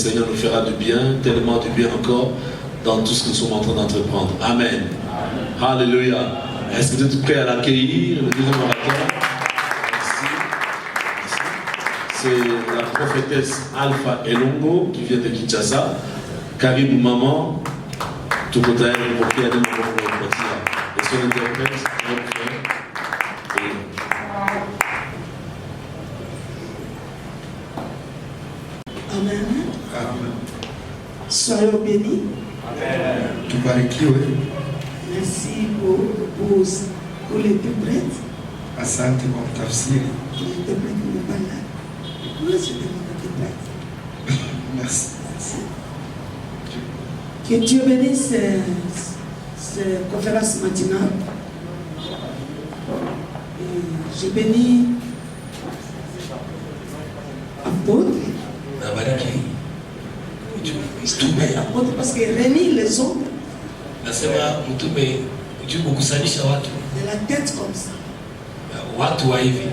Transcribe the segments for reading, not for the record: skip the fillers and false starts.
Seigneur nous fera du bien, tellement du bien encore, dans tout ce que nous sommes en train d'entreprendre. Amen. Alléluia. Est-ce que vous êtes prêts à l'accueillir, le deuxième orateur? C'est la prophétesse Alpha Elongo qui vient de Kinshasa. Karibu maman, tout côté pour qui a des moments et son interprète, notre frère. Amen. Amen. Soyons bénis. Amen. Tu parles qui, oui? Merci pour l'interprète. Asante kwa mtafsiri. L'interprète n'est pas là. C'était mon interprète. Merci. Que Dieu bénisse cette conférence matinale. Je bénis apôtre. Apôtre parce qu'il réunit les autres. Nasema mtume ujumbe kukusanyisha watu. De la tête comme ça. Watu wa hivi.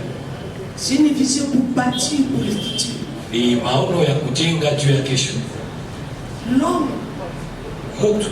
C'est une vision pour bâtir pour le futur. Ni maono ya kujenga juu ya kesho. L'homme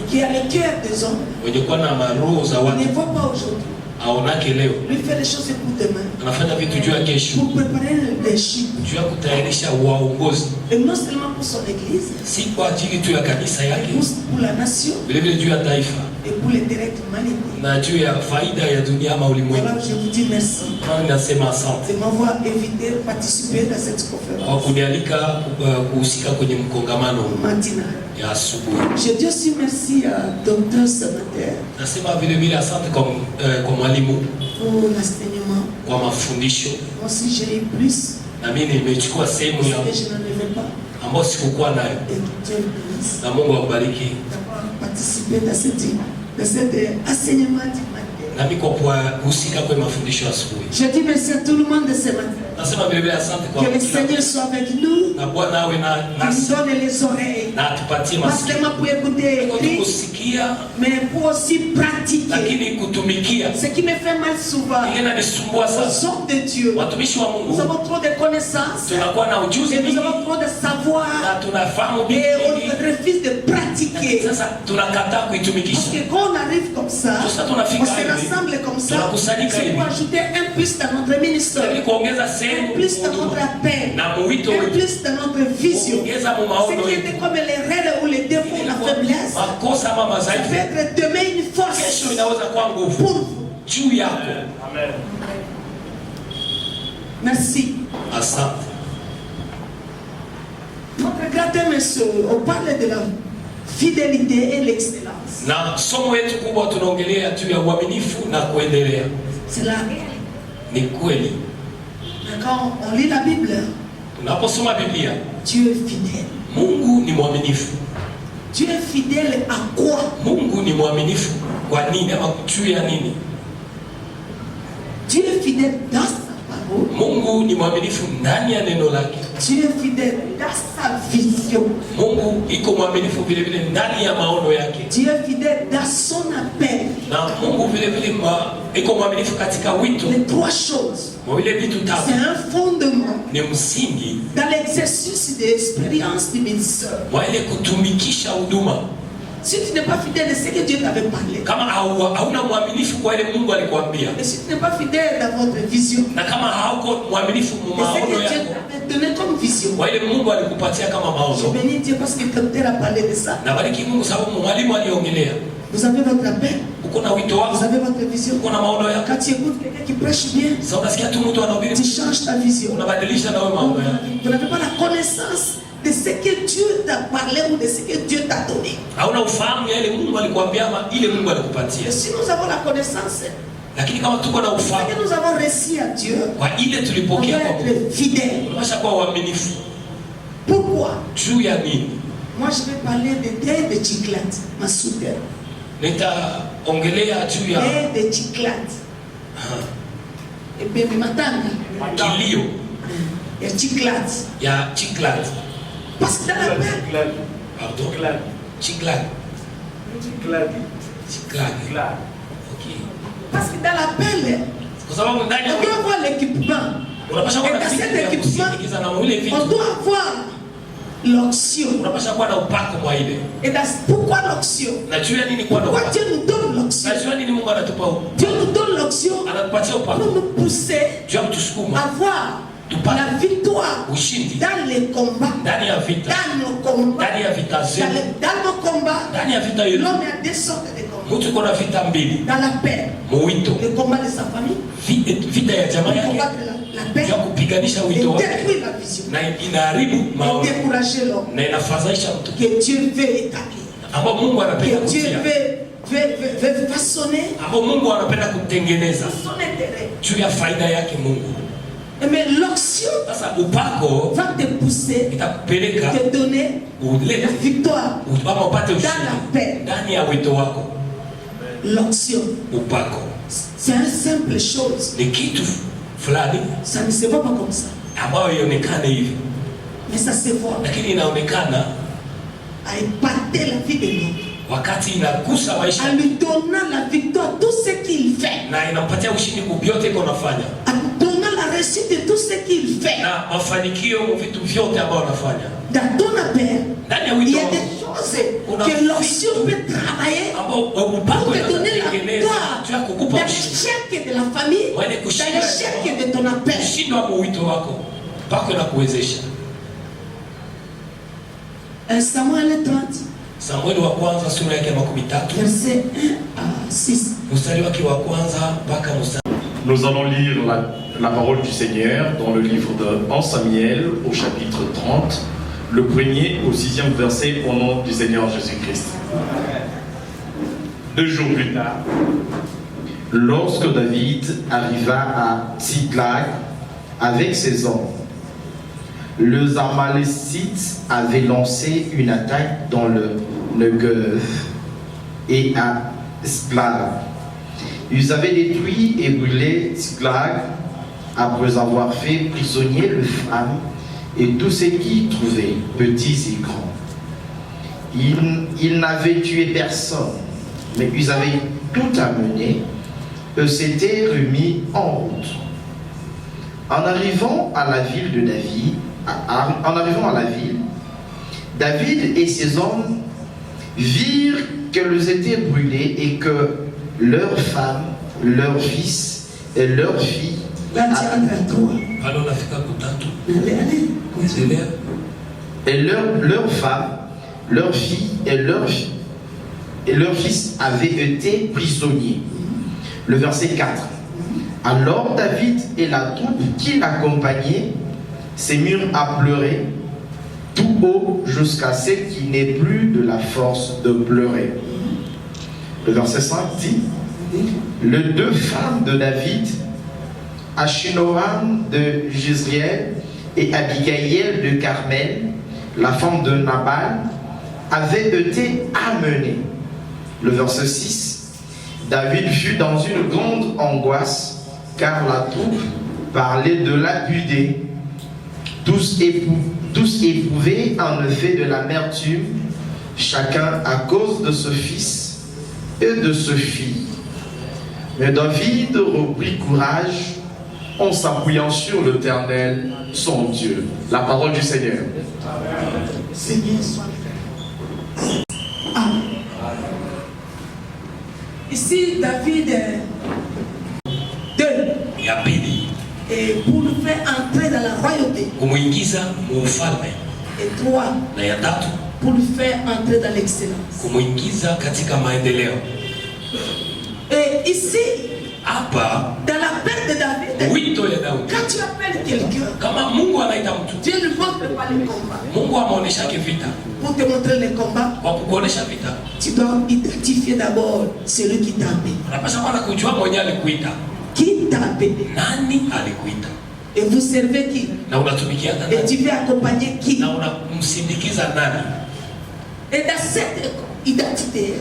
qui a le cœur des hommes mwenye kuwa na maroho za watu ne voit pas aujourd'hui. Aonake leo. Lui fait les choses pour demain. Anafanya vitu juu ya kesho. Pour préparer le leadership. Juu ya kutayarisha waongozi. Et non seulement pour son église. Si kwa ajili tu ya kanisa yake. Pour la nation. Vile vile juu ya taifa. Et pour l'intérêt de l'humanité. Na juu ya faida ya dunia ama ulimwengu. Alors je vous dis merci. Nasema asante. De m'avoir invité à participer dans cette conférence. Kwa kunialika kuhusika kwenye mkongamano matinal. Ya asubuhi. Je dis aussi merci à Dr. Samater. Nasema vile vile asante kwa mwalimu. Pour l'enseignement. Kwa mafundisho. Moi aussi j'ai eu plus. Na mimi nimechukua sehemu ya je n'en avais pas. Ambayo sikukuwa nayo. Na Mungu akubariki. Participer dans cet enseignement du matin. Na mimi kwa kuhusika kwa mafundisho asubuhi. Je dis merci à tout le monde de ce matin. Nasema vile vile asante kwa que le Seigneur soit avec nous. Na Bwana awe na nasi. Nous donne les oreilles. Na atupatie masikio. Pas seulement pour écouter, kusikia, mais pour aussi pratiquer. Lakini kutumikia. Ce qui me fait mal souvent. Inanisumbua sana. Aux hommes de Dieu. Watumishi wa Mungu. Nous avons trop de connaissances. Tunakuwa na ujuzi mingi. Nous avons trop de savoir. Na tunafahamu mingi. Et on refuse de pratiquer. Sasa tunakataa kuitumikisha. Parce que quand on arrive comme ça, on se rassemble comme ça. C'est pour ajouter un plus dans notre ministère. Un plus dans notre appel. Un plus dans notre vision. Ce qui était comme l'erreur ou les défauts, la faiblesse, ça peut être demain une force pour vous. Amen. Merci. Notre grand monsieur, on parle de la fidélité et l'excellence. Na somo yetu kubwa tunaongelea juu ya uaminifu na kuendelea. C'est la ni kweli. Quand on lit la Bible, tunaposoma Biblia, Dieu est fidèle. Mungu ni mwaminifu. Dieu est fidèle à quoi? Mungu ni mwaminifu kwa nini ama juu ya nini? Dieu est fidèle dans sa parole. Mungu ni mwaminifu ndani ya neno lake. Dieu est fidèle dans sa vision. Mungu iko mwaminifu vile vile ndani ya maono yake. Dieu est fidèle dans son appel. Na Mungu vile vile iko mwaminifu katika wito. Les trois choses. C'est un fondement ni msingi dans l'exercice de l'expérience du ministère. Ile kutumikisha huduma. Si tu n'es pas fidèle de ce que Dieu t'avait parlé, kama hauna mwaminifu kwa ile Mungu alikwambia, et si tu n'es pas fidèle dans votre vision, na kama hauko mwaminifu mu maono yako, donné comme vision, kwa ile Mungu alikupatia kama maono. Je bénis Dieu parce que le docteur a parlé de ça. Na bariki Mungu sababu mwalimu aliongelea. Vous avez votre appel. Uko na wito wako. Vous avez votre vision. Uko na maono yako. Quand tu écoutes quelqu'un qui prêche bien, sasa unasikia tu mtu anahubiri, tu changes ta vision. Unabadilisha na wewe maono yako. Tu n'avais pas la connaissance de ce que Dieu t'a parlé ou de ce que Dieu t'a donné. Hauna ufahamu ya ile Mungu alikwambia ama ile Mungu alikupatia. Si nous avons la connaissance, lakini kama tuko na ufahamu, que nous avons reçu à Dieu, kwa ile tulipokea kwa Mungu, fidèle. Tunapaswa kuwa waaminifu. Pourquoi? Juu ya nini? Moi je vais parler de deuil de Chiclate, ma soeur. Nitaongelea juu ya deuil de Chiclate. Et puis matanga. Kilio. Ya Chiclate. Ya Chiclate. Parce que dans la paix. Pardon. Chiclate. Ok. Parce que dans la paix, on doit avoir l'équipement. Et dans cet équipement, on doit avoir l'onction. Et pourquoi l'onction? Pourquoi Dieu nous donne l'onction? Dieu nous donne l'onction pour nous pousser à voir la victoire dans les combats, dans nos combats, dans nos combats. L'homme a des sortes de combats. Dans la paix, le combat de sa famille, le combat de la paix, et détruire la vision, et décourager l'homme que Dieu veut établir, que Dieu veut façonner son intérêt. Mais l'onction va te pousser, te donner la victoire dans la paix. L'onction, c'est une simple chose. Ça ne se voit pas comme ça. Mais ça se voit à épater la vie de l'homme, en lui donnant la victoire, tout ce qu'il fait, la réussite de tout ce qu'il fait. Dans ton appel, il y a des choses que l'onction peut travailler pour te donner la victoire dans l'échec de la famille, dans l'échec de ton appel. Samuel 30, verset 1 à 6. Nous allons lire la parole du Seigneur dans le livre de 1 Samuel au chapitre 30, le 1er au 6e verset au nom du Seigneur Jésus-Christ. 2 jours plus tard, lorsque David arriva à Tsiklag avec ses hommes, les Amalécites avaient lancé une attaque dans le Negev et à Tsiklag. Ils avaient détruit et brûlé Tsiklag après avoir fait prisonnier les femmes et tous ceux qui y trouvaient, petits et grands. Ils n'avaient tué personne, mais ils avaient tout amené et s'étaient remis en route. En arrivant à la ville de David et ses hommes virent qu'elles étaient brûlées et que leurs femmes, leurs fils et leurs filles et leurs femmes, leurs filles et leurs fils avaient été prisonniers. Le verset 4. Alors David et la troupe qui l'accompagnait se mirent à pleurer tout haut jusqu'à ce qu'il n'ait plus de la force de pleurer. Le verset 5 dit: les deux femmes de David, Achinoam de Jezreel et Abigail de Carmel, la femme de Nabal, avaient été amenées. Le verset 6, David fut dans une grande angoisse, car la troupe parlait de la buder. Tous éprouvaient en effet de l'amertume, chacun à cause de ce fils et de ce fille. Mais David reprit courage en s'appuyant sur l'Éternel, son Dieu. La parole du Seigneur. Seigneur soit fait. Amen. Ici, David 2. Et pour nous faire entrer dans la royauté. Et 3. Pour nous faire entrer dans l'excellence. Et ici, dans la paix de David, quand tu appelles quelqu'un, Dieu ne montre pas les combats. Pour te montrer les combats, tu dois identifier d'abord celui qui t'a appelé. Qui t'a appelé? Et vous servez qui? Et tu veux accompagner qui? Et dans cette identité,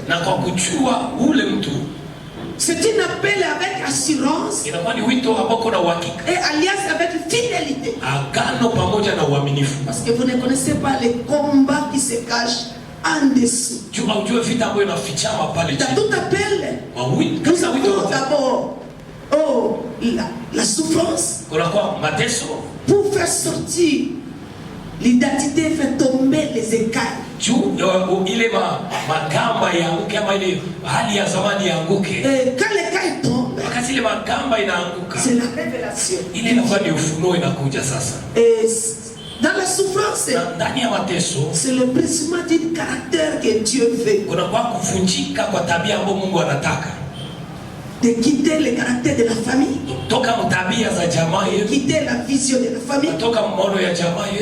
c'est un appel avec assurance et alliance avec fidélité. Parce que vous ne connaissez pas les combats qui se cachent en dessous. Dans tout appel, nous avons d'abord la souffrance pour faire sortir L'identité fait tomber les écailles. Quand l'écaille tombe, c'est la révélation. Et dans la souffrance, c'est le brisement du caractère que Dieu veut. De quitter le caractère de la famille, quitter la vision de la famille,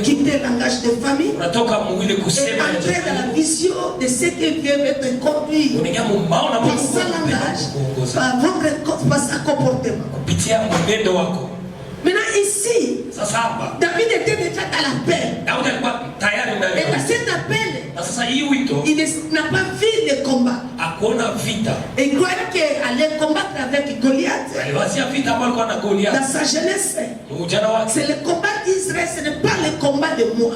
quitter le langage de famille, et entrer dans la vision de ce que Dieu veut te conduire par sa langage, par sa comportement. Maintenant ici, David était déjà dans l'appel. Et dans cet appel, il n'a pas vu le combat. Et il croyait qu'il allait combattre avec Goliath. Dans sa jeunesse, c'est le combat d'Israël, ce n'est pas le combat de moi.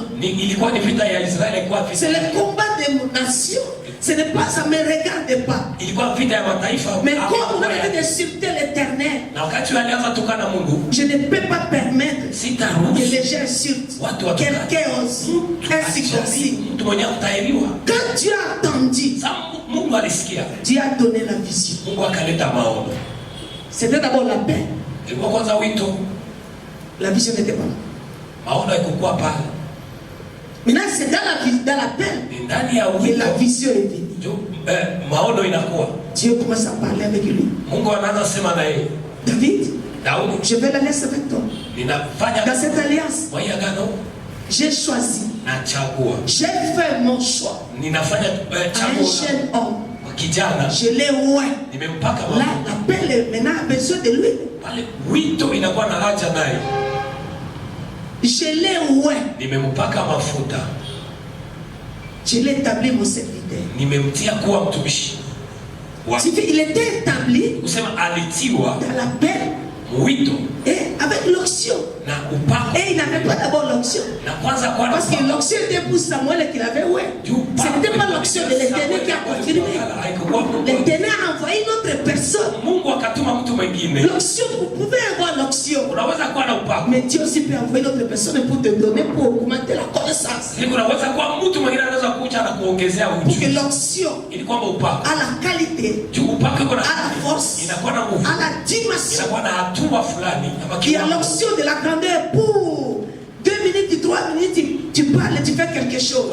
C'est le combat de mon nation. Ce n'est pas, ça ne me regarde pas. Mais comme on a insulté l'Éternel, je ne peux pas permettre que les gens insultent quelqu'un aussi, ainsi comme quand Dieu a entendu, Dieu a donné la vision. C'était d'abord la paix. La vision n'était pas là. Maintenant, c'est dans la paix que la vision est venue. Dieu commence à parler avec lui. David, je vais la laisser avec toi. Dans cette alliance, j'ai choisi. J'ai fait mon choix. Un jeune homme. Je l'ai oué. Là, l'appel maintenant a besoin de lui. Je l'ai oué. Je l'ai établi mon serviteur. Il était établi dans la paix et avec l'onction. Et il n'avait pas d'abord l'onction. Parce que l'onction était pour Samuel qu'il avait oué. Ce n'était pas l'onction de l'Éternel qui a confirmé. L'Éternel a envoyé une autre personne. L'onction, vous pouvez avoir l'onction. Mais Dieu aussi peut envoyer une autre personne pour te donner, pour augmenter la connaissance. Pour que l'onction a la qualité, a la force, a la dimension. Il y a l'onction de la grandeur pour 2 minutes, 3 minutes, tu parles, tu fais quelque chose.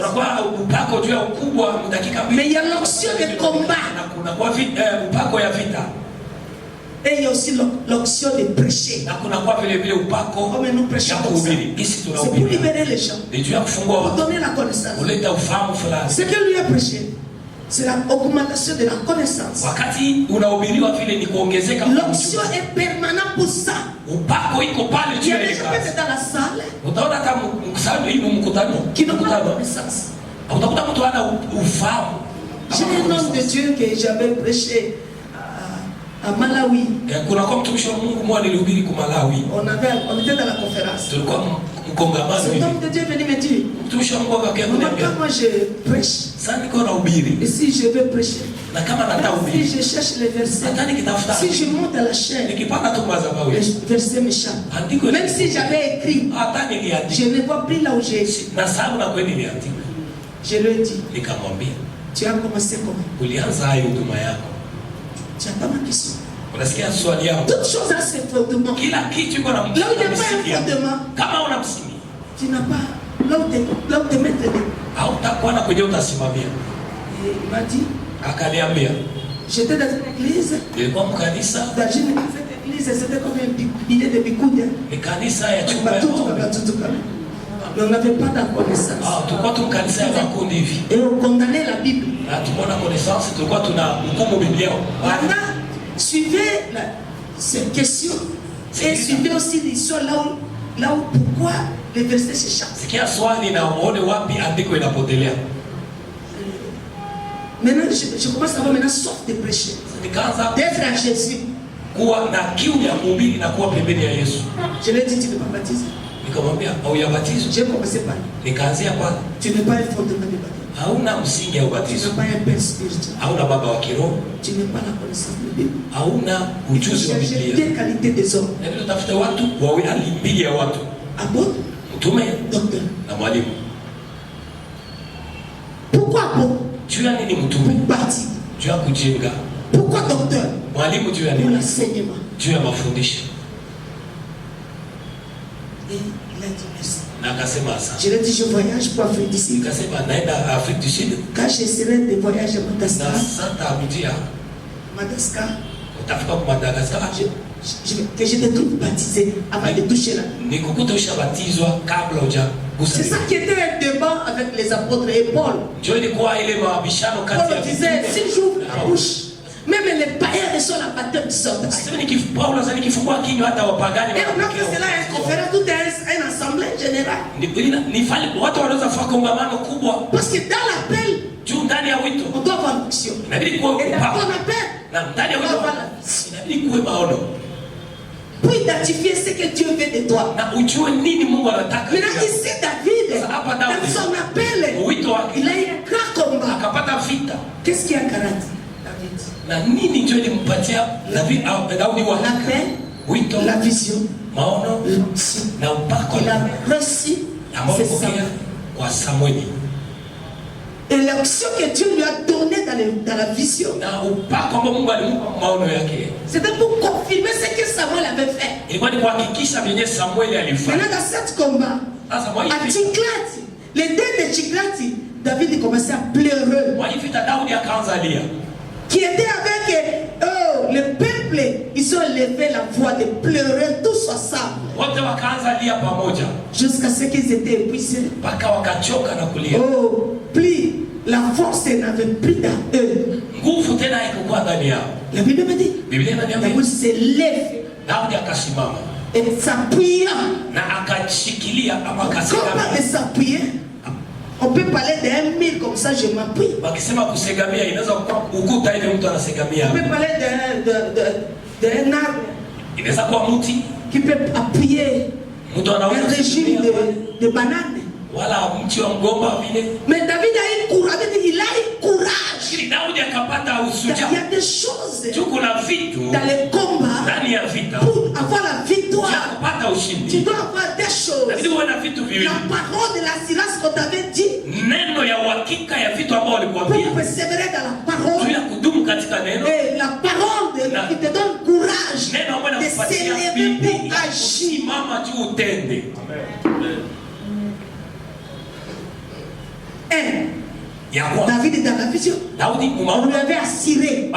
Mais il y a l'onction de combat. Et il y a aussi l'onction de prêcher. Comme nous prêchons comme ça. C'est pour libérer les gens. Pour donner la connaissance. Ce que lui a prêché, c'est l'augmentation de la connaissance. L'onction est permanente pour ça. Il y a des gens dans la salle qui n'ont pas de connaissance. J'ai un homme de Dieu que j'avais prêché à Malawi. On était dans la conférence. Cet homme de Dieu est venu me dire, quand moi je prêche, et si je veux prêcher, si je cherche les versets, si je monte à la chaîne, les versets m'échappent. Même si j'avais écrit, je ne vois plus là où j'ai écrit. Je lui ai dit, tu as commencé comment? Tu n'as pas ma question. Toutes choses à ses fondements. Là où il n'y a pas un fondement, tu n'as pas là où te mettre les. Et il m'a dit, j'étais dans une église. Dans une église, c'était comme un billet de bikoud. Mais on n'avait pas de connaissance. Et on condamnait la Bible. Maintenant, suivez cette question et suivez aussi l'histoire là où pourquoi les versets s'échappent. Maintenant, je commence à avoir maintenant sorte de prêcher. D'être à Jésus. Je lui ai dit, tu ne peux pas baptiser. J'ai commencé par lui. Tu n'es pas un fondement de baptême. Tu n'es pas un père spirituel. Tu n'es pas la connaissance de Dieu. Il faut chercher des qualités des hommes. Apôtre, docteur. na mwalimu. Pourquoi bon? Juu ya nini mtume? Bati. Juu ya kujenga. Pourquoi docteur? Mwalimu juu ya Pour nini? l'enseignement. Juu ya mafundisho. Et il a dit merci. Na akasema asante. Je lui ai dit je voyage pour Afrique du Sud. Nikasema naenda Afrique du Sud. Quand je serai de voyage à Madagascar. Na santa abidia. Madagascar. Utafika kwa Madagascar. Que je te trouve baptisé avant de toucher là. C'est ça qui était un débat avec les apôtres et Paul. Paul disait, si j'ouvre la bouche, même les païens reçoivent la baptême du Saint-Esprit. Et on a fait cela à une conférence, tout un assemblée générale. Parce que dans l'appel, on doit avoir l'onction. Et dans ton appel, on doit avoir la vision. Pour identifier ce que Dieu veut de toi. Maintenant ici David, dans son appel, il a eu un grand combat. Qu'est-ce qui a caractérisé David? L'appel, la vision, l'onction. Il a reçu c'est Samuel. Et l'action que Dieu lui a donnée dans la vision, c'était pour confirmer ce que Samuel avait fait. Maintenant, dans ce combat, à Tsiklat, les deux de Tsiklat, David commençait à pleurer. Qui était avec le peuple, ils ont levé la voix de pleurer tous ensemble. Jusqu'à ce qu'ils étaient épuisés. Oh, plus la force n'avait plus dans eux. La Bible me dit, David se lève et s'appuya. Comment s'appuyer? On peut parler d'un mur comme ça, je m'appuie. On peut parler d'un arbre qui peut appuyer un régime de bananes. Mais David a eu courage. Il a eu courage. Il y a des choses dans les combats pour avoir la victoire. Tu dois avoir des choses. La parole de l'assurance qu'on t'avait dit. Pour persévérer dans la parole. Et la parole qui te donne courage de s'élever pour agir. David est dans la vision. On lui avait assuré. Et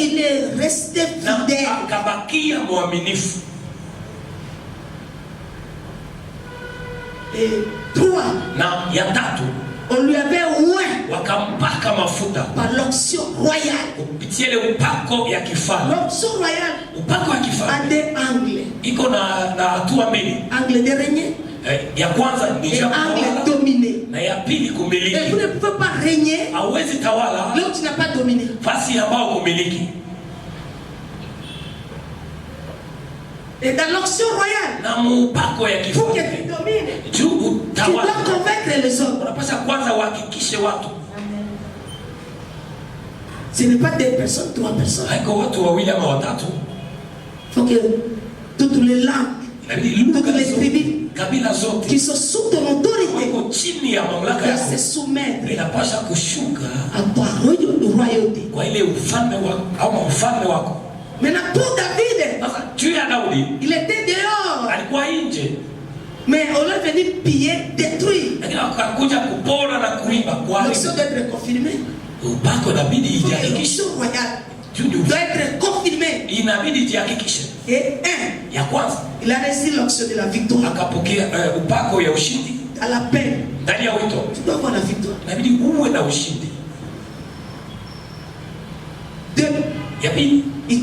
il est resté fidèle. Et 3. On lui avait oint par l'onction royale. L'onction royale a des angles. Angle de régner. Et angle dominé. Et vous ne pouvez pas régner là où tu n'as pas dominé. Et dans l'onction royale, pour que tu domines, tu dois convaincre les hommes. Ce n'est pas 2 personnes, 3 personnes. Il faut que toutes les langues, toutes les tribus qui sont sous ton autorité doivent se soumettre à ta royauté. Maintenant pour David, il était dehors. Mais on l'a venu piller, détruire. L'action doit être confirmée. L'action royale doit être confirmée. Et il a reçu l'action de la victoire. À la peine, tu dois avoir la victoire. 2.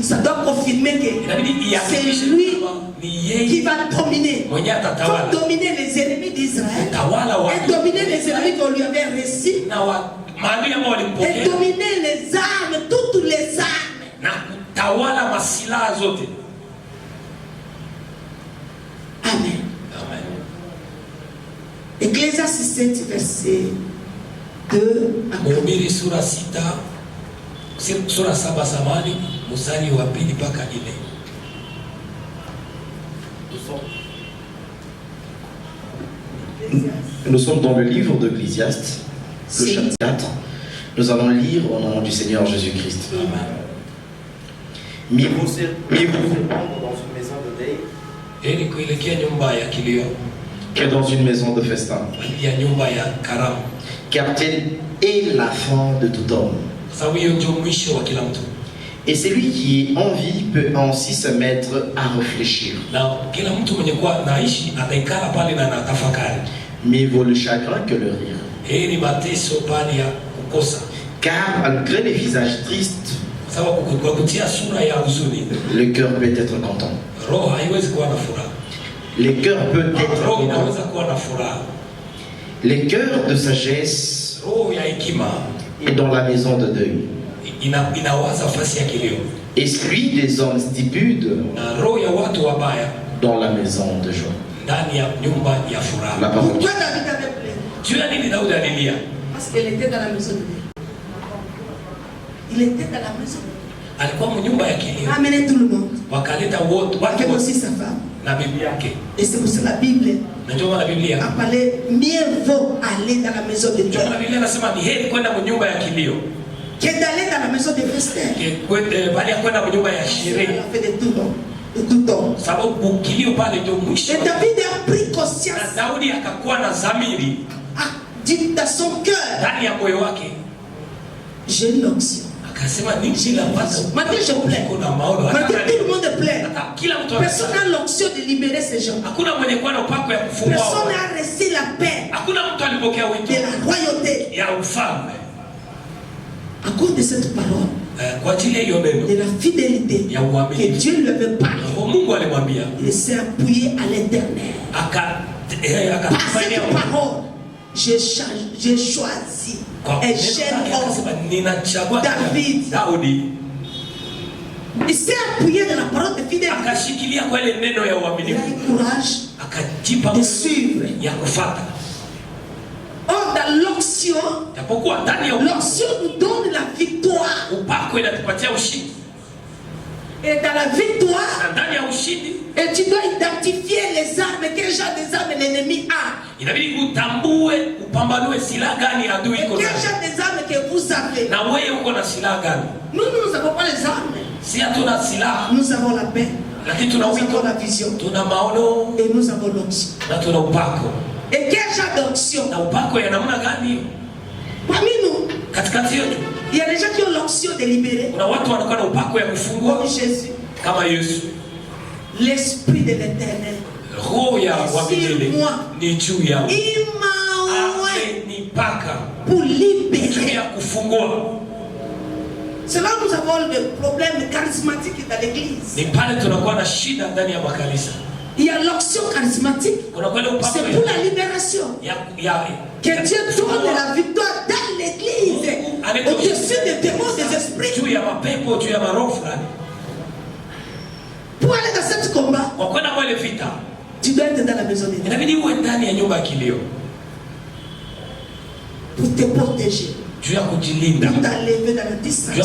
Ça doit confirmer que c'est lui qui va dominer. Pour dominer les ennemis d'Israël. Et dominer les ennemis qu'on lui avait reçus. Et dominer les armes, toutes les armes. Amen. Ecclésiaste 7, verset 2 à 4. Sura 7 samani mstari wa 2 mpaka 4. Nous sommes dans le livre d'Ecclésiaste, le chapitre 4. Nous allons lire au nom du Seigneur Jésus-Christ. Mieux vous se rendre dans une maison de deuil que dans une maison de festin. Car telle est la fin de tout homme. Et celui qui est en vie peut ainsi se mettre à réfléchir. Mieux vaut le chagrin que le rire. Car malgré les visages tristes, le cœur peut être content. Le cœur peut être content. Le cœur de sagesse est dans la maison de deuil. Et celui des hommes stupides dans la maison de joie. La parole. Pourquoi David avait pleuré? Parce qu'il était dans la maison de Dieu. Il était dans la maison. Il a amené tout le monde. Avec aussi sa femme. Et c'est pour ça la Bible a parlé mieux vaut aller dans la maison de Dieu que d'aller dans la maison de festin. Elle a fait de tout temps. Et David a pris conscience. A dit dans son cœur, j'ai une onction. Maintenant je plains. Maintenant tout le monde plaît. Personne n'a l'onction de libérer ces gens. Personne n'a reçu la paix de la royauté. À cause de cette parole, de la fidélité que Dieu lui avait parlé, il s'est appuyé à l'Éternel. Par cette parole, j'ai choisi un jeune homme, David. Il s'est appuyé de la parole de fidélité. Il a eu courage de suivre. Or, dans l'onction, l'onction nous donne la victoire. Et dans la victoire, et tu dois identifier les armes, quel genre des armes l'ennemi a. Et quel genre des armes que vous avez. Nous n'avons pas les armes. Nous avons la paix. Nous avons la vision. Et nous avons l'onction. Et quel genre d'onction? Parmi nous, il y a des gens qui ont l'onction de libérer. Comme Jésus. L'Esprit de l'Éternel. Moi. Il m'a envoyé pour libérer. C'est là où nous avons le problème charismatique dans l'église. Il y a l'onction charismatique. C'est pour la libération. Que Dieu donne la victoire dans l'église. Au-dessus des démons, des esprits. Pour aller dans ce combat, tu dois être dans la maison de Dieu. Pour te protéger. Pour t'enlever dans la distance.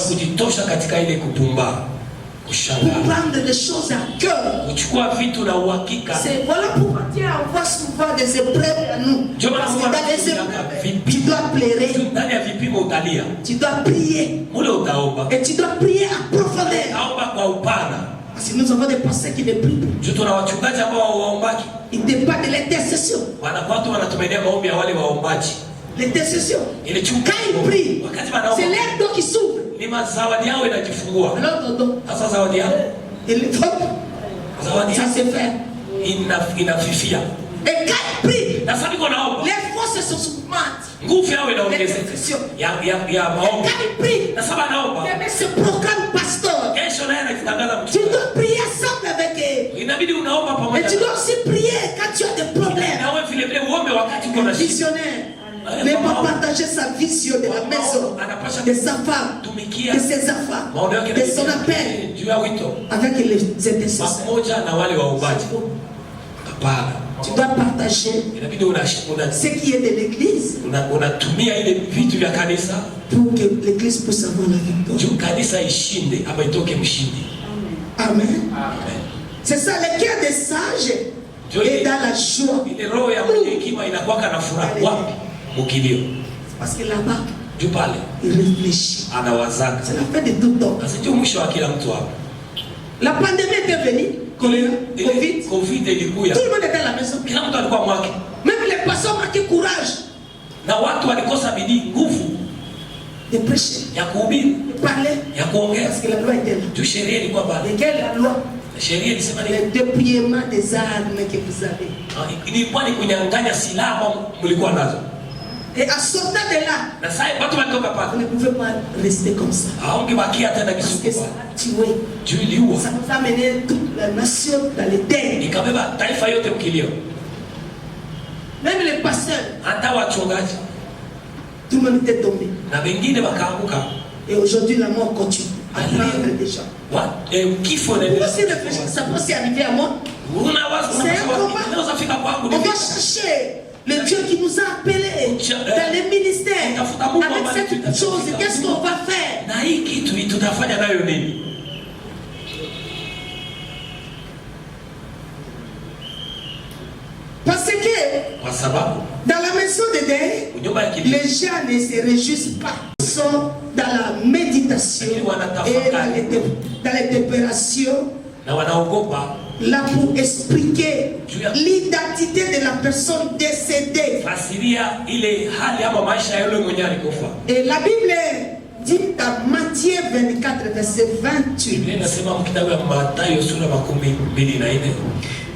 Pour prendre des choses à cœur. C'est voilà pourquoi Dieu envoie souvent des épreuves à nous. Parce que dans les épreuves, tu dois pleurer. Tu dois prier. Et tu dois prier à profondeur. Parce que nous avons des pasteurs qui ne prient plus. Ils dépendent de l'intercession. L'intercession. Quand ils prient, c'est l'air d'eau qui s'ouvre. Alors ça se fait. Et quand ils prient, les forces se soumènent. L'intercession. Et quand ils prient, les se proclament pasteur. Tu dois prier ensemble avec eux. Et tu dois aussi prier quand tu as des problèmes. Visionnaire ne pas partager sa vision de la maison, de sa femme, de ses enfants, de son appel avec les intercesseurs. Tu dois partager ce qui est de l'église pour que l'église puisse avoir la victoire. Amen. C'est ça, le cœur des sages et dans la joie. Parce que là-bas, il réfléchit. C'est la fin de tout temps. La pandémie était venue, Covid. Tout le monde était à la maison. Même les pasteurs ont eu courage de prêcher, de parler, parce que la loi était là. Et quelle est la loi? Le dépouillement des armes que vous avez. Et à sortir de là, vous ne pouvez pas rester comme ça. Parce que ça va tuer. Ça va amener toute la nation dans les terres. Même les pasteurs, tout le monde était tombé. Et aujourd'hui, la mort continue à prendre des gens. Ça peut s'y arriver à moi. C'est un combat. On va chercher le Dieu qui nous a appelés dans les ministères. Avec cette chose, qu'est-ce qu'on va faire? Parce que dans la maison de Dieu, les gens ne se réjouissent pas. Ils sont dans la méditation et dans les préparations. Là pour expliquer l'identité de la personne décédée. Et la Bible dit dans Matthieu 24, verset 28.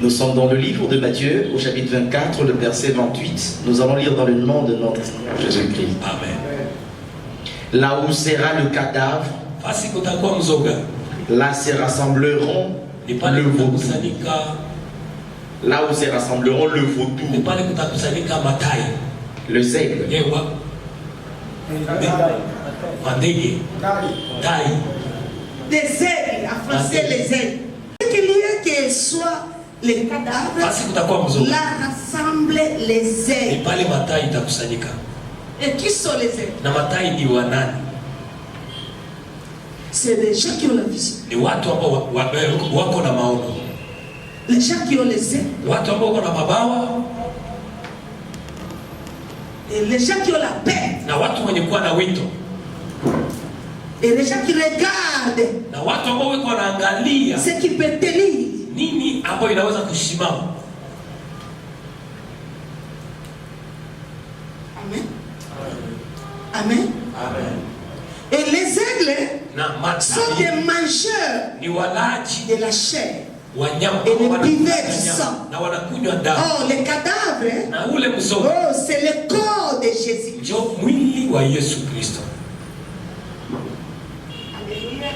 Nous sommes dans le livre de Matthieu, au chapitre 24, le verset 28. Nous allons lire dans le nom de notre Seigneur Jésus-Christ. Amen. Là où sera le cadavre, là se rassembleront le vautour. Là où se rassembleront le vautour, le seigle, des aigles, en français les aigles. Qu'il y ait que soit les cadavres, là rassemble les aigles. Et qui sont les aigles? C'est les gens qui ont la vision. Les gens qui ont les ailes. Et les gens qui ont la paix. Et les gens qui regardent ce qui peut tenir. Amen. Amen. Amen. Et les aigles sont des mangeurs de la chair et les buveurs du sang. Oh, les cadavres, oh, c'est le corps de Jésus. Alléluia.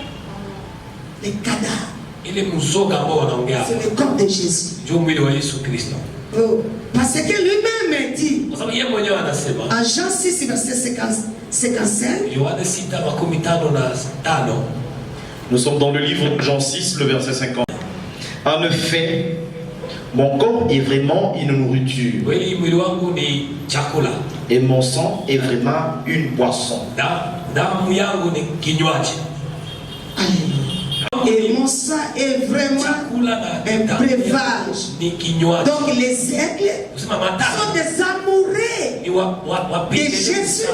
Les cadavres, c'est le corps de Jésus. Oh, parce que lui-même dit en Jean 6, verset 55. nous sommes dans le livre de Jean 6, le verset 50. En effet, mon corps est vraiment une nourriture et mon sang est vraiment une boisson. Et mon sang est vraiment un breuvage. Donc les aigles sont des amoureux de Jésus.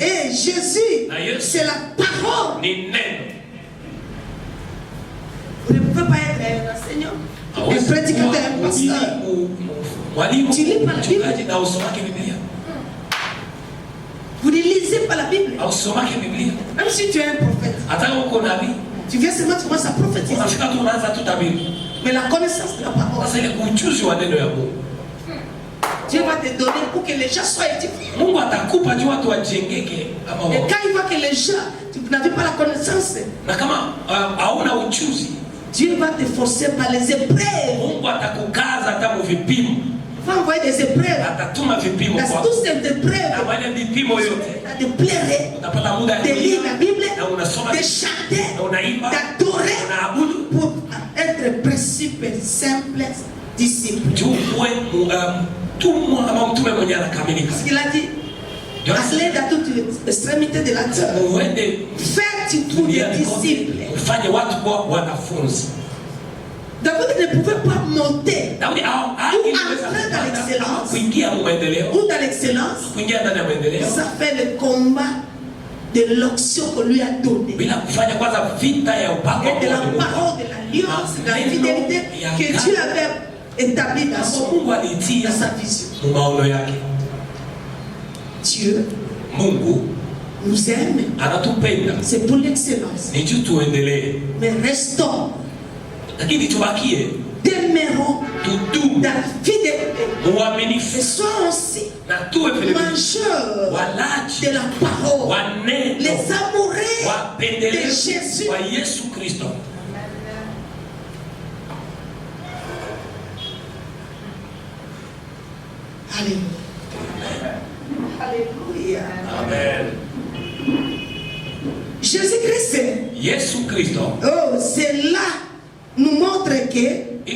Et Jésus, c'est la parole. Vous ne pouvez pas être un enseignant, un prédicateur, un pasteur. Tu lis pas la Bible. Vous ne lisez pas la Bible. Même si tu es un prophète. Tu viens seulement, tu commences à prophétiser. Mais la connaissance de la parole, Dieu va te donner pour que les gens soient édifiés. Et quand il voit que les gens, tu n'avais pas la connaissance, Dieu va te forcer par les épreuves. Il va envoyer des épreuves. Dans toutes ces épreuves, de pleurer, de lire la Bible, de chanter, d'adorer, pour être principe simple, disciple. Parce qu'il a dit, allez dans toute l'extrémité de la terre, faites tous les disciples. David ne pouvait pas monter ou entrer dans l'excellence ou dans l'excellence. Ça fait le combat de l'onction qu'on lui a donnée et de la parole de l'alliance, de la fidélité que Dieu avait établie dans sa vision. Dieu nous aime, c'est pour l'excellence. Mais restons, demeurons dans la fidélité et soyons aussi mangeurs de la parole, les amoureux de Jésus. Alléluia. Alléluia. Amen. Jésus-Christ, oh, c'est là nous montre que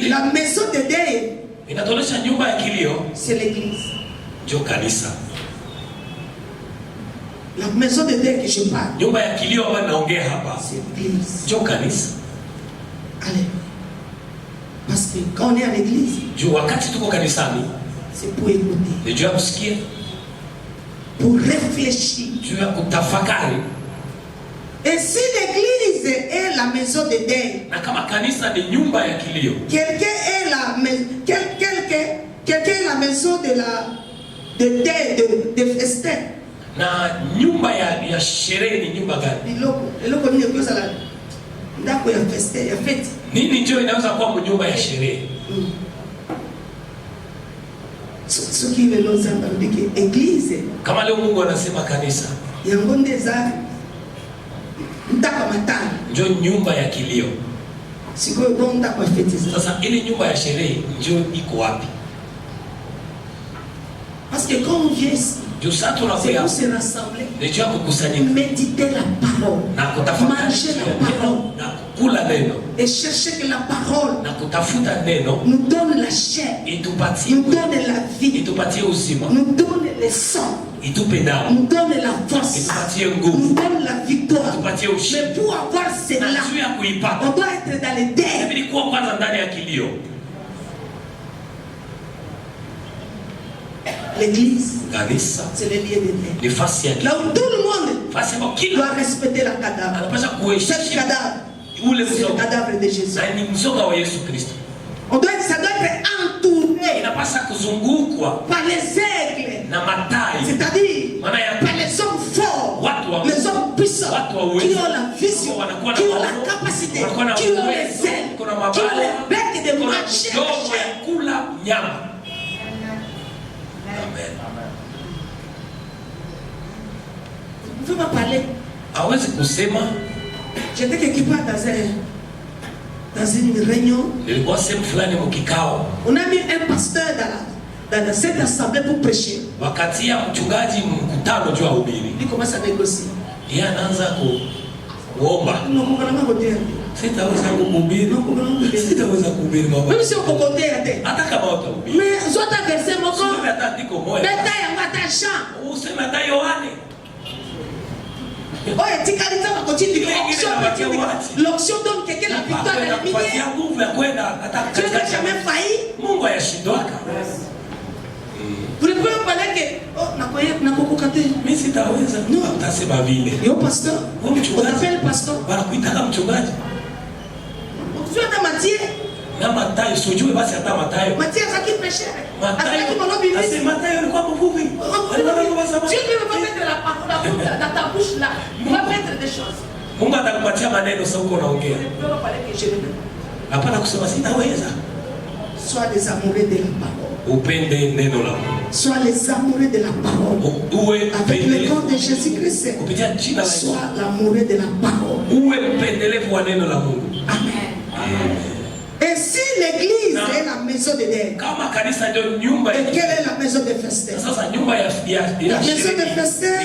la maison de Dieu, c'est l'église. La maison de Dieu que je parle, c'est l'église. Alléluia. Parce que quand on est à l'église, c'est pour écouter, pour réfléchir. Et si l'église est la maison de Dieu, quelqu'un est la maison de festin. Na nyumba ya sherehe ni nyumba gani? Iloko ni kwa sala. Ndako ya festin, ya fete. Nini ndio inaweza kuwa nyumba ya sherehe? Ce qui veut nous dire que église. Kama leo Mungu anasema kanisa. Yango ndeza ndako matano. Ndio nyumba ya kilio. Siko ndo ndako ya fete. Sasa ile nyumba ya sherehe ndio iko wapi? Parce que quand on vient ici, c'est pour se rassembler, méditer la parole, manger la parole et chercher que la parole nous donne la chair, nous donne la vie, nous donne le sang, nous donne la force, nous donne la victoire. Mais pour avoir cela, on doit être dans les deuils. L'église, c'est le lieu de Dieu. Là où tout le monde doit respecter la cadavre. Cette cadavre, c'est le cadavre de Jésus. Ça doit être entouré par les aigles, c'est-à-dire par les hommes forts, les hommes puissants, qui ont la vision, qui ont la capacité, qui ont les ailes, qui ont les becs de marcher. Vous pouvez me parler. J'étais quelque part dans une réunion. On a mis un pasteur dans cette assemblée pour prêcher. Il commence à négocier. Même si on peut compter, mais soit un verset, mon corps, l'onction donne quelqu'un la victoire de la lumière. Tu n'as jamais failli. Vous ne pouvez pas parler que non, pasteur, on appelle pasteur. Tu as Matthieu. Matthieu a qui prêchait. Dieu ne veut pas mettre la parole dans ta bouche là. Il va mettre des choses. Ne peux pas parler que je ne veux pas. Sois des amoureux de la parole. Sois les amoureux de la parole. Avec le corps de Jésus-Christ. Sois l'amoureux de la parole. Amen. Et si l'église est la maison de Dieu, et quelle est la maison de festin? La maison de festin,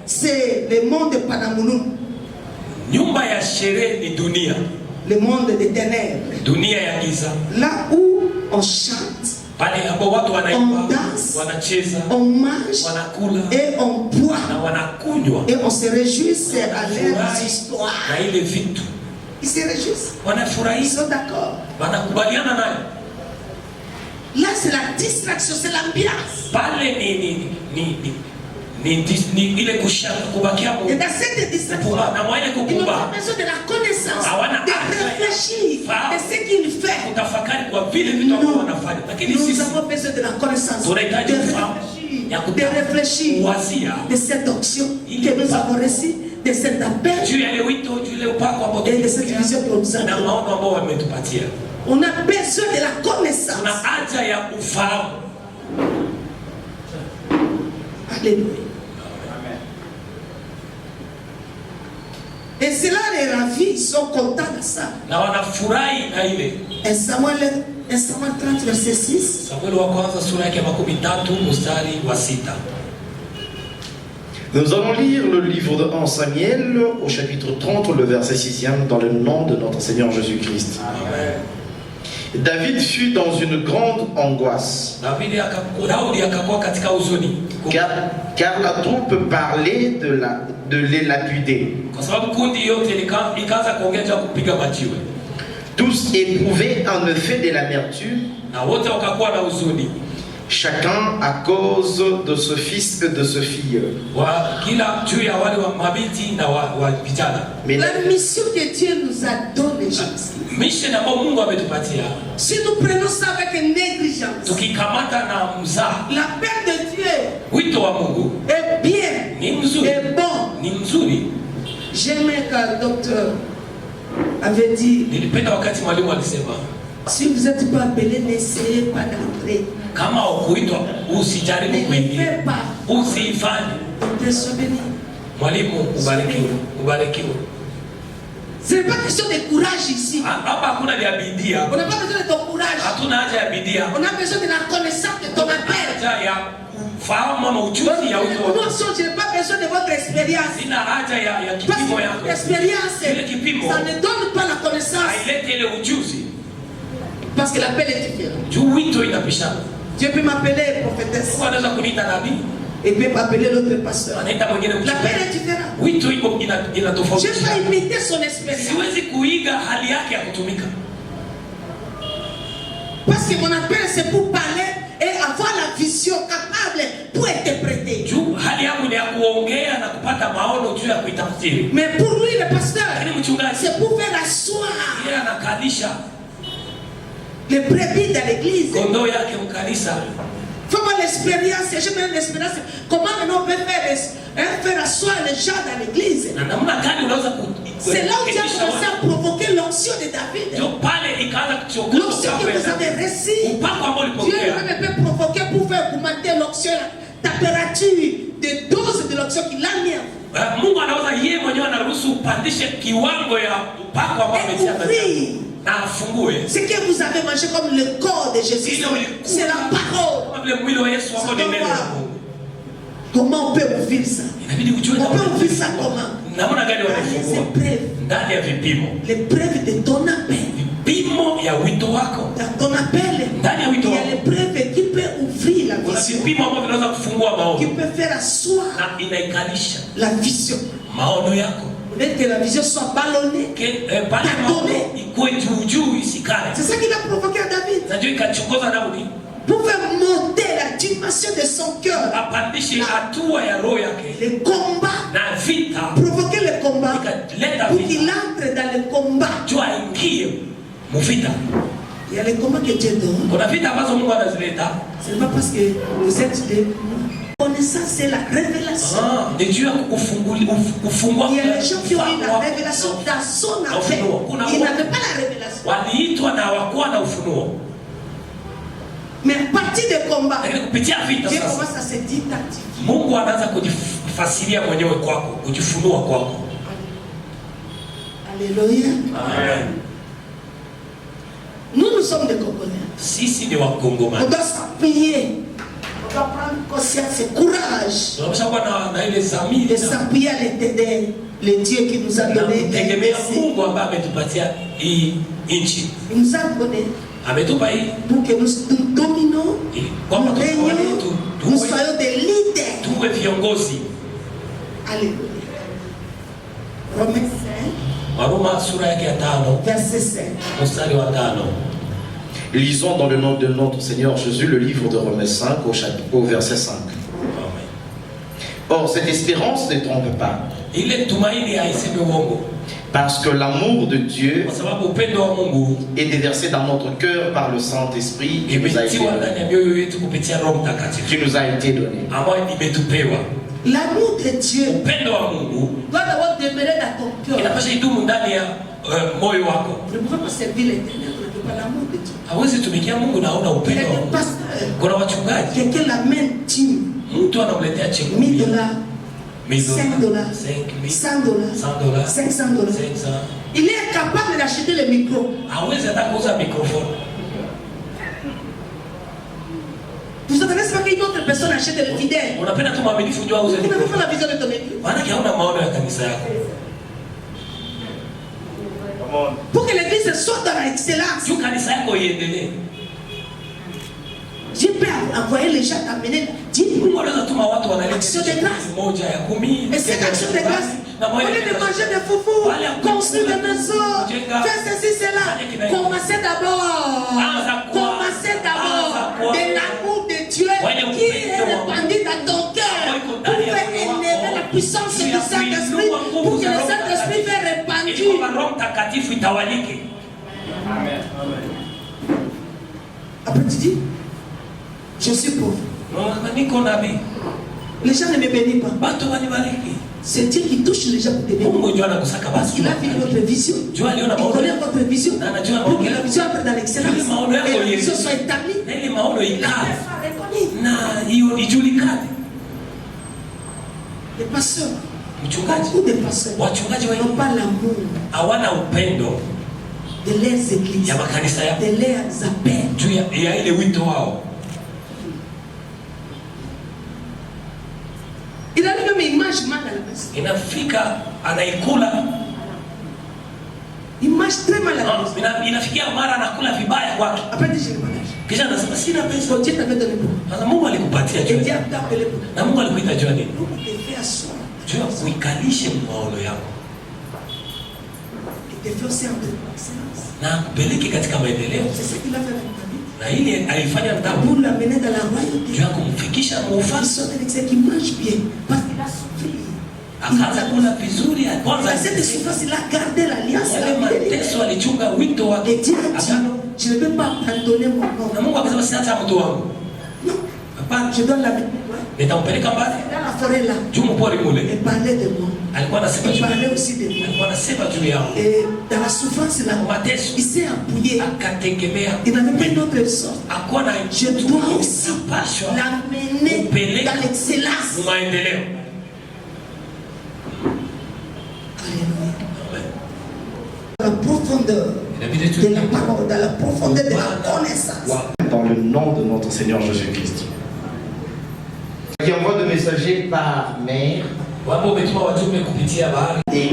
c'est le monde de Panamounou. Le monde des ténèbres. Là où on chante, on danse, on mange et on boit et on se réjouit à leurs histoires. Ils se réjouissent. Ils sont d'accord. wanakubaliana nayo. Là c'est la distraction, c'est l'ambiance. Pale et dans cette distraction, ils n'ont pas besoin de la connaissance, de réfléchir de ce qu'il fait. Nous avons besoin de la connaissance, de réfléchir de cette option que nous avons reçue, de cet appel et de cette vision que nous avons. On a besoin de la connaissance. Alléluia. Et cela les ravis, sont contents de ça. Et Samuel 30 verset 6. Nous allons lire le livre de 1 Samuel au chapitre 30, le verset 6e, dans le nom de notre Seigneur Jésus-Christ. Amen. David fut dans une grande angoisse, car la troupe parlait de les lapider. Tous éprouvaient en effet de l'amertume, chacun à cause de ce fils et de ce fille. Mais la mission que Dieu nous a donnée, si nous prenons ça avec négligence, l'appel de Dieu est bien, est bon. J'aimais qu'un docteur avait dit, si vous n'êtes pas appelé, n'essayez pas d'entrer. Ne faites pas. Ce n'est pas question de courage ici. On n'a pas besoin de ton courage. On a besoin de la connaissance de ton appel. Non, je n'ai pas besoin de votre expérience. Parce que votre expérience, ça ne donne pas la connaissance. Parce que l'appel est différent. Dieu peut m'appeler prophétesse. Et peut m'appeler l'autre pasteur. L'appel est différent. Je n'ai pas imité son expérience. Parce que mon appel c'est pour parler et avoir la vision capable pour interpréter. Mais pour lui le pasteur, c'est pour faire asseoir les brebis dans l'église. Faut avoir l'expérience, j'ai même l'expérience. Comment on peut faire asseoir les gens dans l'église? C'est là où Dieu a commencé à provoquer l'onction de David. L'onction que vous avez reçue, Dieu ne peut provoquer pour faire augmenter l'onction, la température de dose de l'onction qu'il a mis. Ce que vous avez mangé comme le corps de Jésus, c'est la parole. Comment on peut ouvrir ça? On peut ouvrir ça comment? Les preuves de ton appel. Dans ton appel, il y a les preuves qui peuvent ouvrir la vision, qui peuvent faire asseoir la vision. Que la vision soit ballonnée, c'est ça qu'il a provoqué à David. Pour faire monter la dimension de son cœur, les combats, provoquer le combat, pour qu'il entre dans le combat. Il y a les combats que Dieu donne. Ce n'est pas parce que vous êtes des connaissance, c'est la révélation. Il y a les gens qui ont eu la révélation dans son appel. Ils n'avaient pas la révélation. Mais à partir du combat, Dieu commence à se didactifier. Alléluia. Nous sommes des Congolais. On doit s'appuyer. On doit prendre conscience et courage de s'appuyer à le Dieu qui nous a donné. Il nous a donné pour que nous dominons, nous régnons, nous soyons des leaders. Alléluia. Romains 5. Verset 5. Lisons dans le nom de notre Seigneur Jésus le livre de Romains 5 au verset 5. Or, cette espérance ne trompe pas. Parce que l'amour de Dieu est déversé dans notre cœur par le Saint-Esprit qui nous a été donné. L'amour de Dieu doit d'abord demeurer dans ton cœur. Tu ne peux pas servir l'Éternel, tu ne peux pas l'amour de Dieu. Il y a des pasteurs, quelqu'un l'amène dîme, $1000, $5, $100, $500. Il est capable d'acheter le micro. Vous entendez ce qu'une autre personne achète le fidèle? Vous n'avez pas la vision de ton église. Pour que l'église sorte dans l'excellence, Dieu peut envoyer les gens t'amener l'action de grâce. Et cette action de grâce, au lieu de manger des foufous, construire des maisons, faire ceci, cela, commencez d'abord de l'amour de Dieu qui est répandu dans ton cœur pour faire élever la puissance du Saint-Esprit, pour que le Saint-Esprit soit répandu. Après tu dis, je suis pauvre. Les gens ne me bénissent pas. C'est Dieu qui touche les gens pour te bénir. Parce qu'il a vu votre vision. Il connaît votre vision. Pour que la vision entre dans l'excellence. Et la vision soit établie. La paix soit reconnue. Les pasteurs, beaucoup de pasteurs n'ont pas l'amour de leurs églises, de leurs appels. Il a même une image mal à la maison. Image très mal à la maison. Après tu dis j'ai le mariage. Quand Dieu t'avait donné pour. Et Dieu t'a appelé pour. Nous on te fait asseoir. Il te fait aussi entrer dans l'excellence. C'est ce qu'il a fait avec David. Pour l'amener dans la royauté. Il sort de l'excès qui mange bien. Parce qu'il a souffert. Il a cette souffrance, il a gardé l'alliance. Et Dieu a dit, je ne peux pas abandonner mon nom. Non, je dois l'amener. Dans la forêt là. Et parler de moi. Il parlait aussi de moi. Et dans la souffrance là, il s'est appuyé. Il n'avait pas une autre sorte. Je dois aussi l'amener dans l'excellence. Dans la profondeur de la parole, dans la profondeur de la connaissance. Dans le nom de notre Seigneur Jésus-Christ. Qui envoie de messagers par mer et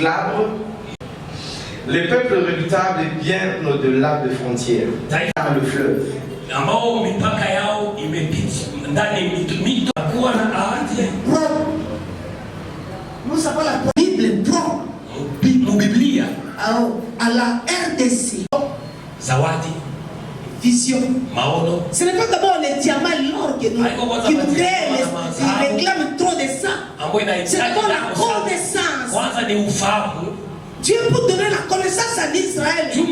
glabre, les peuples redoutables bien au-delà des frontières, par le fleuve. Nous avons la Bible propre à la RDC. Zawadi. Vision. Ce n'est pas d'abord les diamants, l'or qui nous réclament trop de ça. C'est d'abord la connaissance. Dieu pour donner la connaissance à Israël. Il a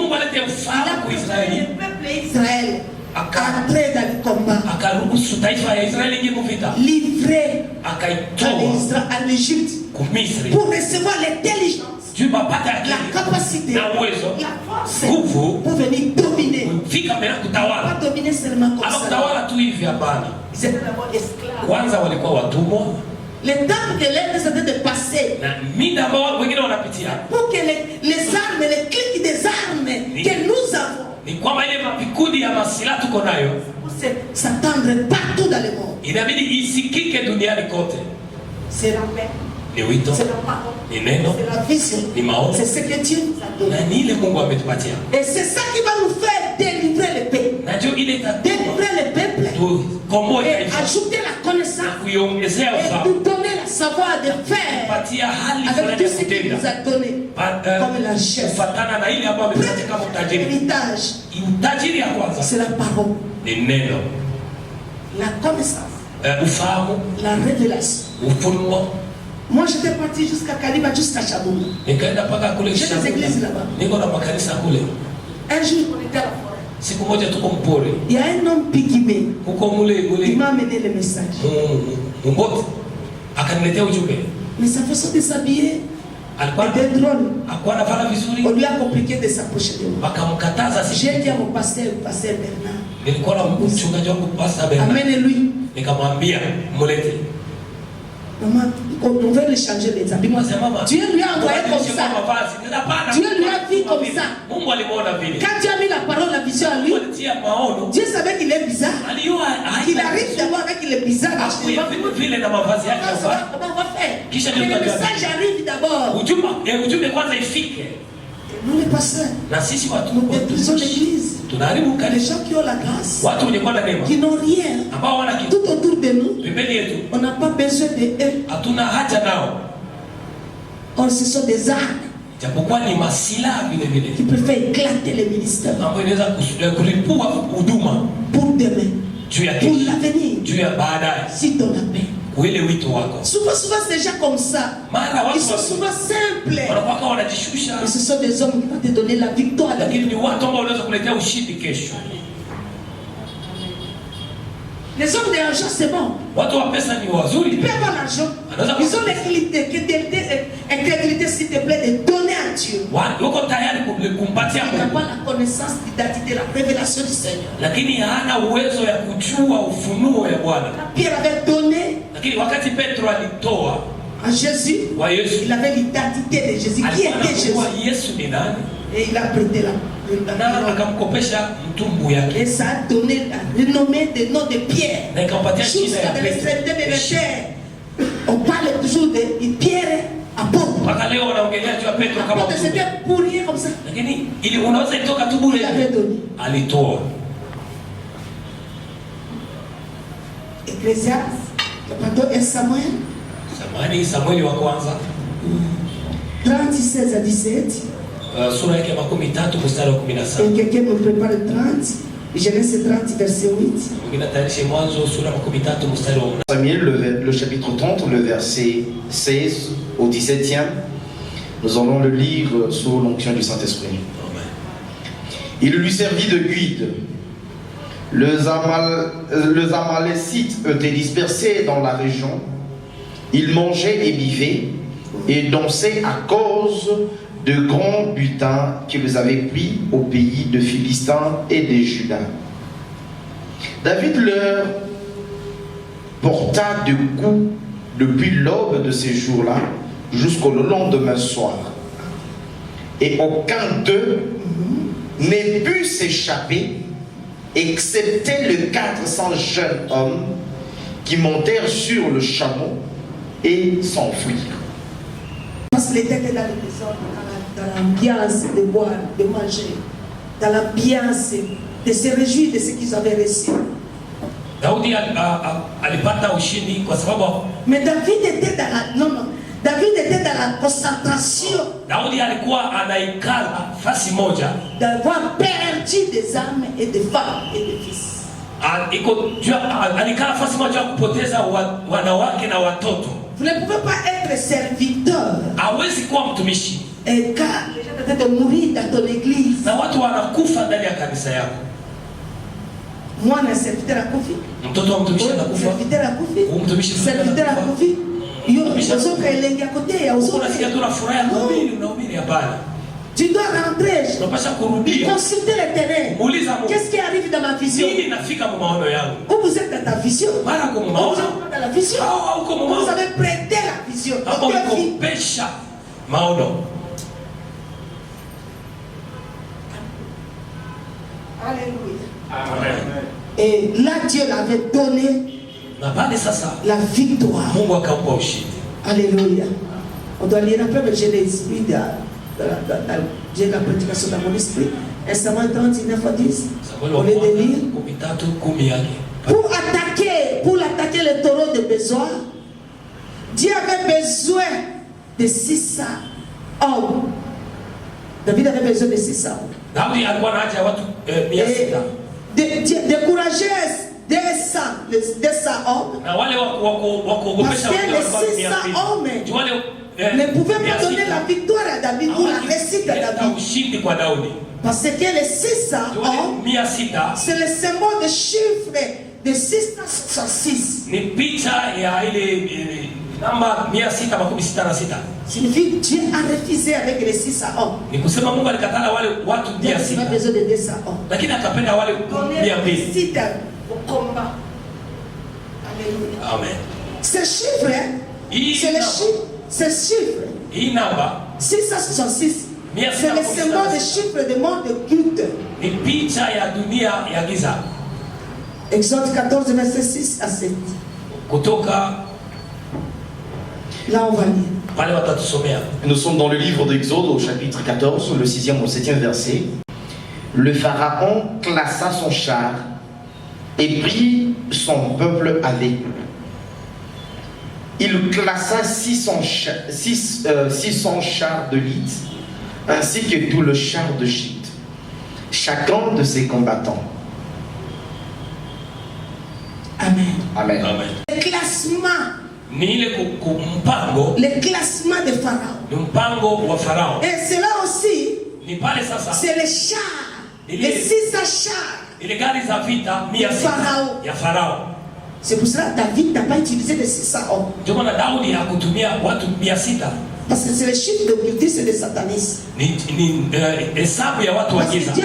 poussé le peuple Israël à entrer dans le combat. Livré à l'Égypte pour recevoir l'intelligence. La capacité, la force pour venir dominer. Pas dominer seulement comme ça. Ils étaient d'abord esclaves. Le temps de l'air est en train de passer. Pour que les armes, les clics des armes que nous avons, pour s'attendre partout dans le monde. C'est la paix. C'est la parole. C'est la vision. C'est ce que Dieu nous a donné. Et c'est ça qui va nous faire délivrer le peuple. Délivrer le peuple. Et ajouter la connaissance. Et nous donner la savoir de faire avec tout ce qu'il nous a donné, comme la chaise. Premier héritage, c'est la parole, la connaissance, la révélation. Moi j'étais parti jusqu'à Kaliba, jusqu'à Chaboum. J'ai des églises là-bas. Un jour on était à la forêt. Il y a un homme pygmée. Il m'a amené le message. Mais sa façon de s'habiller était drôle. On lui a compliqué de s'approcher de moi. J'ai dit à mon pasteur Bernard, amène-lui. Maman, on veut lui changer les habits. Dieu lui a envoyé comme ça. Dieu lui a vu comme ça. Quand Dieu a mis la parole, la vision à lui, Dieu savait qu'il est bizarre. Il arrive d'abord avec il est bizarre. Comment on va faire? Mais le message arrive d'abord. Nous les pasteurs, nous détruisons l'église. Les gens qui ont la grâce, qui n'ont rien, tout autour de nous, on n'a pas besoin d'eux. Or, ce sont des armes qui peuvent faire éclater les ministères pour demain, pour l'avenir, si ton appel. Souvent c'est déjà comme ça. Ils sont souvent simples. Et ce sont des hommes qui vont te donner la victoire. Les hommes de l'argent, c'est bon. Ils peuvent avoir l'argent. Ils ont l'intégrité, s'il te plaît, de donner à Dieu. Ils n'ont pas la connaissance, l'identité, la révélation du Seigneur. Pierre avait donné à Jésus. Il avait l'identité de Jésus. Qui était Jésus? Et il a prêté la. Et ça a donné la renommée des noms de Pierre. Jusqu'à l'extrémité de la terre. On parle toujours de Pierre apôtre. Apôtre, c'était pour rien comme ça. Il avait donné. Ecclésiaste, pardon, et Samuel. Samuel wa kwanza. 36 à 17. Et quelqu'un me prépare 30. Genèse 30, verset 8. Samuel, le chapitre 30, le verset 16 au 17e. Nous allons le lire sous l'onction du Saint-Esprit. Il lui servit de guide. Les Amalécites étaient dispersés dans la région. Ils mangeaient et buvaient et dansaient à cause de grands butins qu'ils avaient pris au pays de Philistins et de Juda. David leur porta de coups depuis l'aube de ces jours-là jusqu'au lendemain soir. Et aucun d'eux n'ait pu s'échapper, excepté les 400 jeunes hommes qui montèrent sur le chameau et s'enfuirent. Parce qu'il était dans les maisons, dans l'ambiance de boire, de manger, dans l'ambiance de se réjouir de ce qu'ils avaient reçu. Mais David était dans la... Non, non. David était dans la concentration d'avoir perdu des âmes et des femmes et des fils. Vous ne pouvez pas être serviteur et quand les gens étaient de mourir dans ton église. Moi, je suis serviteur à Kofi. Serviteur à Kofi. Serviteur à Kofi. Tu dois rentrer, consulter le terrain. Qu'est-ce qui arrive dans ma vision? Où vous êtes dans ta vision? Où vous êtes dans la vision? Vous avez prêté la vision. Alléluia. Et là, Dieu l'avait donné la victoire. Alléluia. On doit lire un peu, mais j'ai l'esprit j'ai la prédication dans mon esprit. Un Samuel 39 à 10. On est de lire. Pour l'attaquer le taureau de besoin, Dieu avait besoin de 600 hommes. David avait besoin de 600 hommes. Décourager 200 hommes. Parce que les 600 hommes ne pouvaient pas donner la victoire à David ou la réussite à David. Parce que les 600 hommes, c'est le symbole de chiffre de 666. Signifie Dieu a refusé avec les 600 hommes. Il a besoin de 200 hommes. Donner la réussite au combat. Alléluia. Amen. Ce chiffre, c'est le chiffre. Ce chiffre, 666, c'est le symbole de chiffre du monde de culte. Exode 14, verset 6 à 7. Là, on va lire. Nous sommes dans le livre d'Exode au chapitre 14, le 6e au 7e verset. Le pharaon classa son char et prit son peuple avec lui. Il classa 600 chars de Lith, ainsi que tout le char de Chite, chacun de ses combattants. Amen. Amen. Amen. Le classement de Pharaon. Et cela aussi, c'est les chars, les 600 chars de Pharaon. C'est pour cela que David n'a pas utilisé les 600 hommes. Parce que c'est le chiffre d'occultisme et de satanisme. Parce que Dieu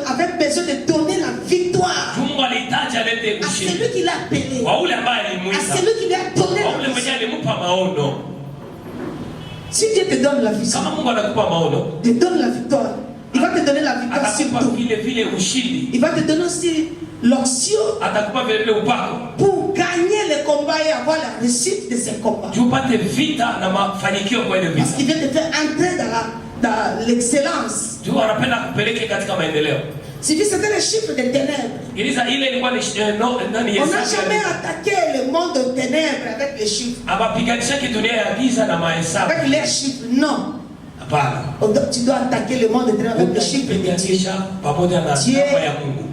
avait besoin de donner la victoire à celui qui l'a appelé, à celui qui lui a donné la victoire. Si Dieu te donne la victoire, te donne la victoire, il va te donner la victoire sur tout. Il va te donner aussi l'onction pour gagner le combat et avoir la réussite de ce combat. Parce qu'il vient te faire entrer dans l'excellence. Si c'était le chiffre des ténèbres, on n'a jamais attaqué le monde des ténèbres avec les chiffres. Avec les chiffres, non. Tu dois attaquer le monde des ténèbres avec les chiffres de Dieu.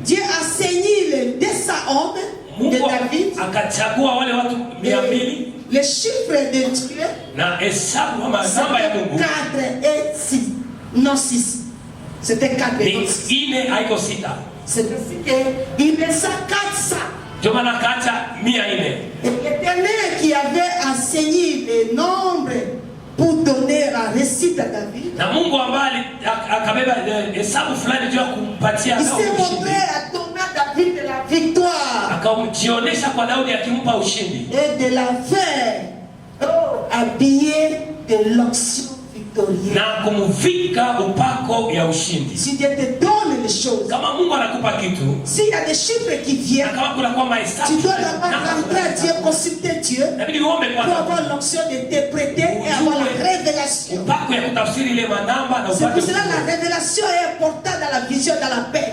Dieu a saigné les 200 hommes de David. Les chiffres de Dieu, c'était 4 et 6. Non 6. C'était 4 et 6. C'est ainsi qu'il laissa 400. Et l'Éternel qui avait enseigné les nombres pour donner la réussite à David, il s'est montré à donner à David de la victoire et de la faire habillé de l'onction victorieuse. Si Dieu te donne les choses, s'il y a des chiffres qui viennent, tu dois d'abord rentrer à Dieu, consulter Dieu pour avoir l'onction d'interpréter et avoir la révélation. C'est pour cela que la révélation est importante dans la vision, dans la paix.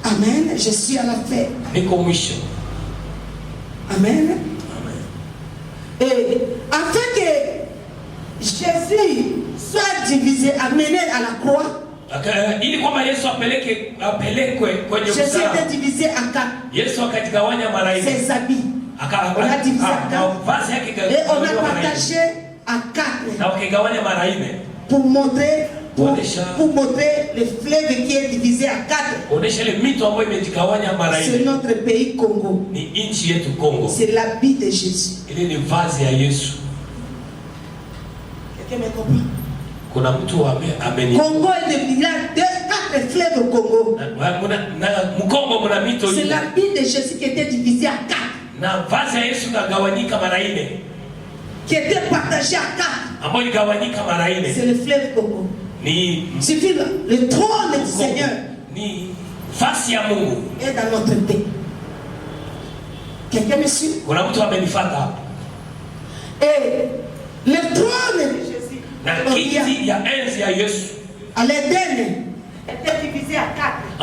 Amen. Je suis à la paix. Amen. Et afin que Jésus soit divisé, amené à la croix, Jésus était divisé en 4. Ses habits, on a divisé en 4. Et on a partagé en 4 pour montrer le fleuve qui est divisé en 4. C'est notre pays Congo. C'est l'habit de Jésus. Quelqu'un me comprend? Congo est il y a 4 fleuves au Congo. C'est l'habit de Jésus qui était divisé en 4. Qui était partagé en 4. C'est le fleuve Congo. C'est le trône du Seigneur est dans notre pays. Quelqu'un me suit? Et le trône de Jésus à l'Éden était divisé à 4.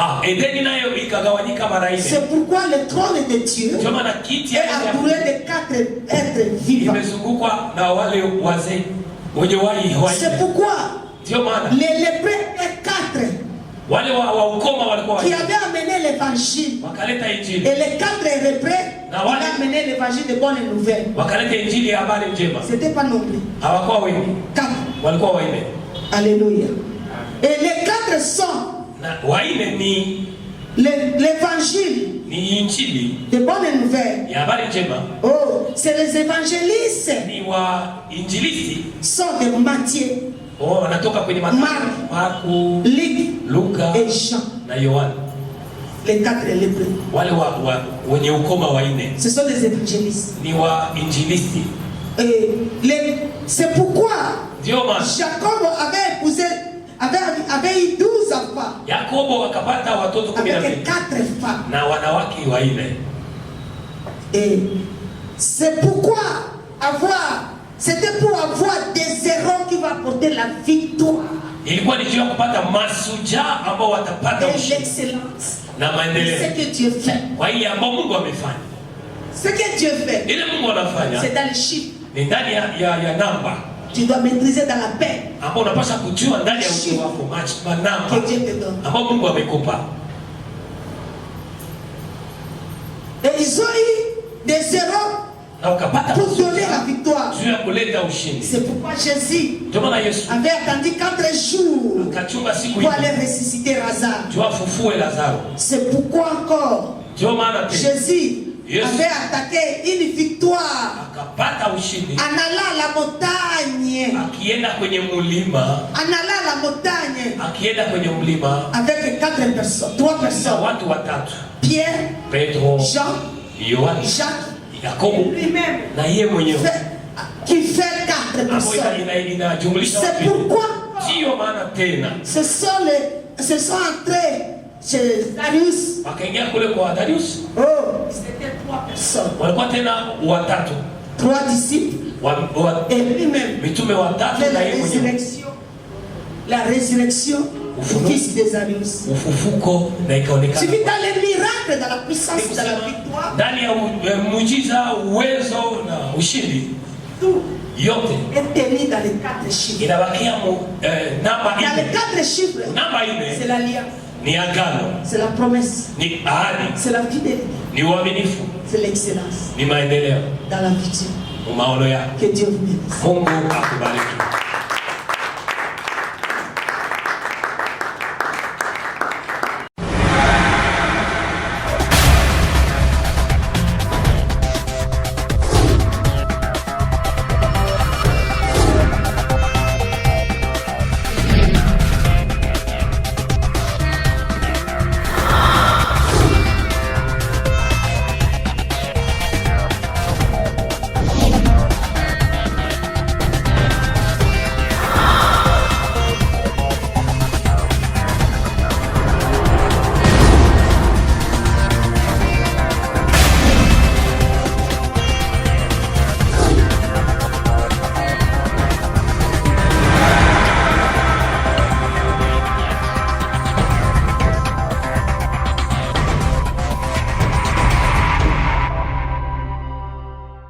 C'est pourquoi le trône de Dieu est entouré de 4 êtres vivants. C'est pourquoi les lépreux et 4 qui avaient amené l'évangile, et les 4 lépreux qui avaient amené l'évangile de bonnes nouvelles, c'était pas non plus 4. Alléluia. Et les 4 sont l'évangile de bonnes nouvelles. Oh, c'est les évangélistes sont de Matthieu, Marc, Luc et Jean. Les 4 lépreux. Ce sont des évangélistes. C'est pourquoi Jacob avait épousé, avait eu 12 enfants avec 4 femmes. Et c'est pourquoi c'était pour avoir des héros qui vont apporter la victoire et l'excellence. Ce que Dieu fait. Ce que Dieu fait, c'est dans les chiffres. Tu dois maîtriser dans la paix que Dieu te donne. Et ils ont eu des erreurs pour donner la victoire. C'est pourquoi Jésus avait attendu 4 jours pour aller ressusciter Lazare. C'est pourquoi encore Jésus avait attaqué une victoire en allant à la montagne. Avec 4 personnes, 3 personnes. Pierre, Jean, Jacques, lui-même qui fait 4 personnes. C'est pourquoi ce sont entrés chez Darius. Oh, c'était 3 personnes. 3 disciples. Et lui-même. La résurrection du fils de Darius. Tu vis dans les miracles, dans la puissance, dans la victoire. Tout est tenu dans les 4 chiffres. Dans les 4 chiffres, c'est l'alliance. C'est la promesse. C'est la fidélité. C'est l'excellence. Dans la victoire. Que Dieu vous bénisse.